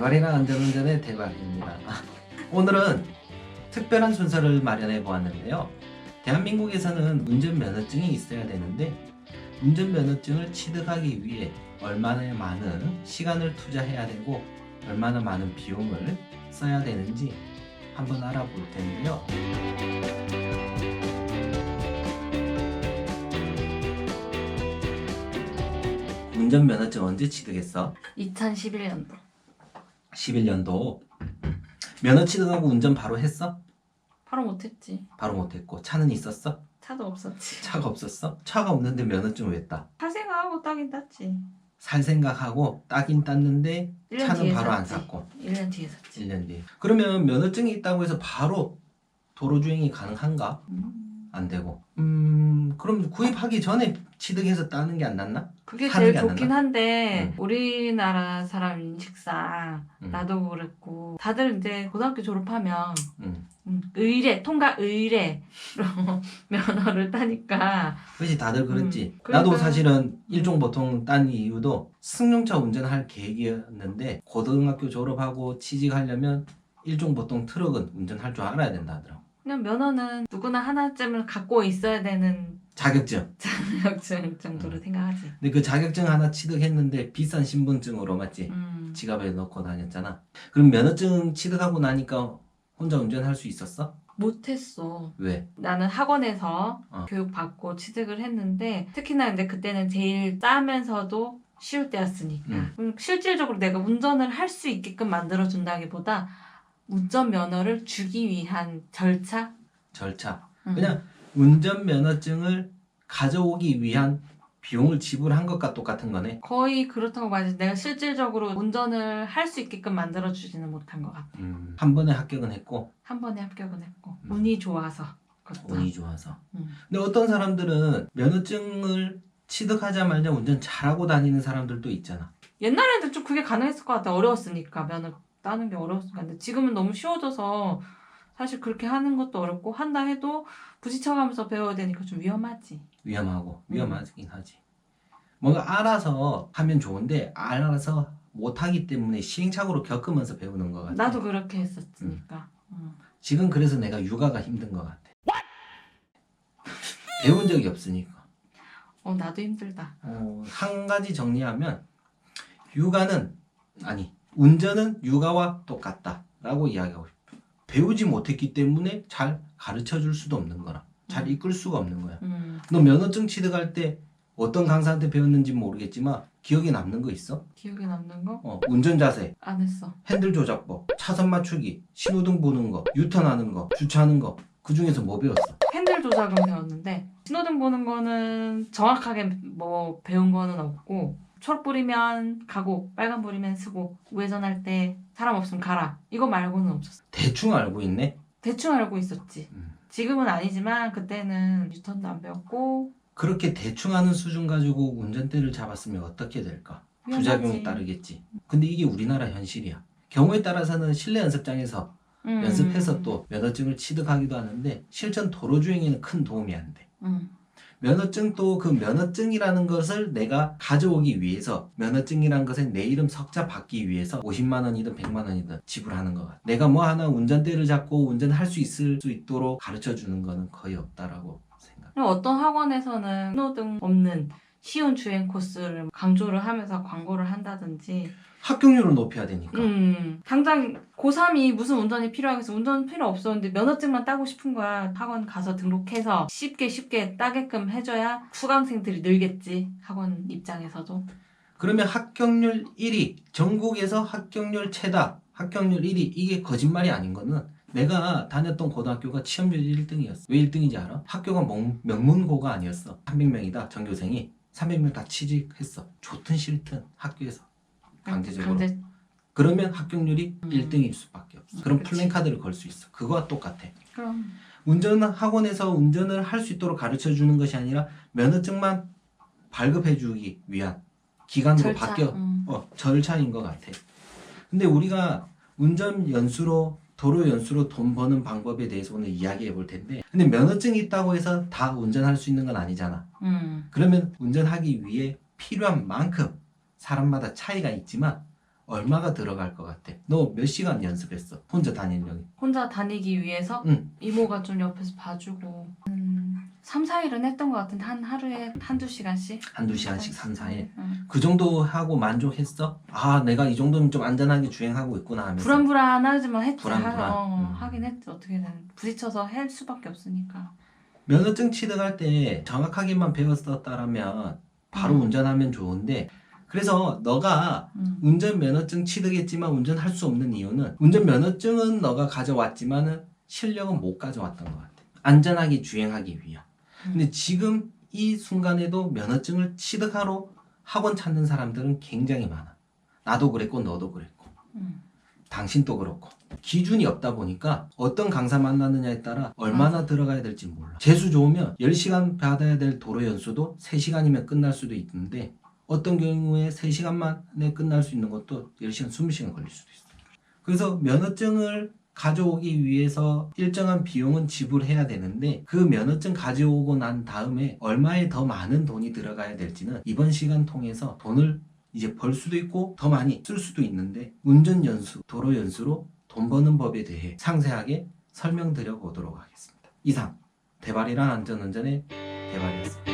대발이랑 안전운전의 대발입니다. 오늘은 특별한 순서를 마련해 보았는데요. 대한민국에서는 운전면허증이 있어야 되는데 운전면허증을 취득하기 위해 얼마나 많은 시간을 투자해야 되고 얼마나 많은 비용을 써야 되는지 한번 알아볼 텐데요. 운전면허증 언제 취득했어? 2011년도. 11년도. 면허 취득하고 운전 바로 했어? 바로 못했지. 바로 못했고 차는 있었어? 차도 없었지. 차가 없었어? 차가 없는데 면허증 왜 따? 살 생각하고 따긴 땄지. 살 생각하고 따긴 땄는데 1년 차는 뒤에 바로 안 샀지. 샀고 1년 뒤에 샀지. 1년 뒤에. 그러면 면허증이 있다고 해서 바로 도로주행이 가능한가? 안 되고. 그럼 구입하기 전에 취득해서 따는 게 안 낫나? 그게 사는 제일 게 안 좋긴 낫나? 한데 우리나라 사람 인식상 음. 나도 그랬고 다들 이제 고등학교 졸업하면 음. 통과 의례로 면허를 따니까. 그렇지, 다들 그랬지. 그러니까- 나도 사실은 일종 보통 딴 이유도 승용차 운전할 계획이었는데 고등학교 졸업하고 취직하려면 일종 보통 트럭은 운전할 줄 알아야 된다 하더라고. 그냥 면허는 누구나 하나쯤은 갖고 있어야 되는 자격증. 자격증 정도로 생각하지. 근데 그 자격증 하나 취득했는데 비싼 신분증으로 맞지? 음. 지갑에 넣고 다녔잖아. 그럼 면허증 취득하고 나니까 혼자 운전할 수 있었어? 못했어. 왜? 나는 학원에서 어. 교육받고 취득을 했는데 특히나 근데 그때는 제일 짜면서도 쉬울 때였으니까 실질적으로 내가 운전을 할 수 있게끔 만들어준다기보다 운전면허를 주기 위한 절차? 절차. 음. 그냥 운전면허증을 가져오기 위한 비용을 지불한 것과 똑같은 거네. 거의 그렇다고 봐야지. 내가 실질적으로 운전을 할 수 있게끔 만들어주지는 못한 것 같아. 한 번에 합격은 했고 한 번에 합격은 했고 음. 운이 좋아서 그것도. 운이 좋아서. 음. 근데 어떤 사람들은 면허증을 취득하자마자 운전 잘하고 다니는 사람들도 있잖아. 옛날에는 좀 그게 가능했을 것 같아. 어려웠으니까. 면허 따는 게 어려웠으니까. 근데 지금은 너무 쉬워져서 사실 그렇게 하는 것도 어렵고 한다 해도 부딪혀가면서 배워야 되니까 좀 위험하지. 위험하긴 하지. 뭔가 알아서 하면 좋은데 알아서 못하기 때문에 시행착오로 겪으면서 배우는 것 같아. 나도 그렇게 했었으니까. 지금 그래서 내가 육아가 힘든 것 같아. 배운 적이 없으니까. 나도 힘들다. 한 가지 정리하면 운전은 육아와 똑같다라고 이야기하고 싶어. 배우지 못했기 때문에 잘 가르쳐 줄 수도 없는 거라. 잘 이끌 수가 없는 거야. 너 면허증 취득할 때 어떤 강사한테 배웠는지 모르겠지만 기억에 남는 거 있어? 기억에 남는 거? 운전 자세, 안 했어. 핸들 조작법, 차선 맞추기, 신호등 보는 거, 유턴하는 거, 주차하는 거. 그 중에서 뭐 배웠어? 핸들 조작은 배웠는데 신호등 보는 거는 정확하게 뭐 배운 거는 없고 초록불이면 가고 빨간불이면 쓰고 우회전할 때 사람 없으면 가라. 이거 말고는 없었어. 대충 알고 있네? 대충 알고 있었지. 지금은 아니지만 그때는 유턴도 안 배웠고. 그렇게 대충 하는 수준 가지고 운전대를 잡았으면 어떻게 될까? 위험하지. 부작용이 따르겠지. 근데 이게 우리나라 현실이야. 경우에 따라서는 실내 연습장에서 연습해서 또 면허증을 취득하기도 하는데 실전 도로주행에는 큰 도움이 안 돼. 면허증도 그 면허증이라는 것을 내가 가져오기 위해서 면허증이라는 것에 내 이름 석자 받기 위해서 50만 원이든 100만 원이든 지불하는 것 같아. 내가 뭐 하나 운전대를 잡고 운전할 수 있도록 가르쳐 주는 거는 거의 없다라고 생각. 그리고 어떤 학원에서는 신호등 없는 쉬운 주행 코스를 강조를 하면서 광고를 한다든지. 합격률을 높여야 되니까. 당장 고3이 무슨 운전이 필요하겠어. 운전 필요 없었는데 면허증만 따고 싶은 거야. 학원 가서 등록해서 쉽게 따게끔 해줘야 수강생들이 늘겠지. 학원 입장에서도. 그러면 합격률 1위, 전국에서 합격률 최다, 합격률 1위, 이게 거짓말이 아닌 거는 내가 다녔던 고등학교가 취업률 1등이었어. 왜 1등인지 알아? 학교가 명문고가 아니었어. 300명이다, 전교생이. 300명 다 취직했어. 좋든 싫든 학교에서. 강제적으로. 그러면 합격률이 1등일 수밖에 없어. 그럼 그치. 플랜카드를 걸 수 있어. 그거와 똑같아. 그럼. 운전 학원에서 운전을 할 수 있도록 가르쳐 주는 것이 아니라 면허증만 발급해 주기 위한 기간으로 절차. 절차인 것 같아. 근데 우리가 운전 연수로 도로 연수로 돈 버는 방법에 대해서 오늘 이야기해 볼 텐데, 근데 면허증이 있다고 해서 다 운전할 수 있는 건 아니잖아. 그러면 운전하기 위해 필요한 만큼 사람마다 차이가 있지만 얼마가 들어갈 것 같아? 너 몇 시간 연습했어? 혼자 다니려고? 혼자 다니기 위해서 응. 이모가 좀 옆에서 봐주고 3, 4일은 했던 것 같은데 한 하루에 한두 시간씩? 한두 시간씩 3, 4일? 응. 그 정도 하고 만족했어? 아, 내가 이 정도면 좀 안전하게 주행하고 있구나 하면서. 불안불안하지만 했지. 불안불안. 하긴 했지. 어떻게든 부딪혀서 할 수밖에 없으니까. 면허증 취득할 때 정확하게만 배웠었다라면 바로 운전하면 좋은데, 그래서 너가 운전면허증 취득했지만 운전할 수 없는 이유는 운전면허증은 너가 가져왔지만은 실력은 못 가져왔던 것 같아. 안전하게 주행하기 위한. 근데 지금 이 순간에도 면허증을 취득하러 학원 찾는 사람들은 굉장히 많아. 나도 그랬고 너도 그랬고 당신도 그렇고. 기준이 없다 보니까 어떤 강사 만나느냐에 따라 얼마나 들어가야 될지 몰라. 재수 좋으면 10시간 받아야 될 도로 연수도 3시간이면 끝날 수도 있는데, 어떤 경우에 3시간 만에 끝날 수 있는 것도 10시간, 20시간 걸릴 수도 있어. 그래서 면허증을 가져오기 위해서 일정한 비용은 지불해야 되는데, 그 면허증 가져오고 난 다음에 얼마에 더 많은 돈이 들어가야 될지는 이번 시간 통해서 돈을 이제 벌 수도 있고 더 많이 쓸 수도 있는데, 운전 연수, 도로 연수로 돈 버는 법에 대해 상세하게 설명드려 보도록 하겠습니다. 이상 대발이란 안전운전의 대발이었습니다.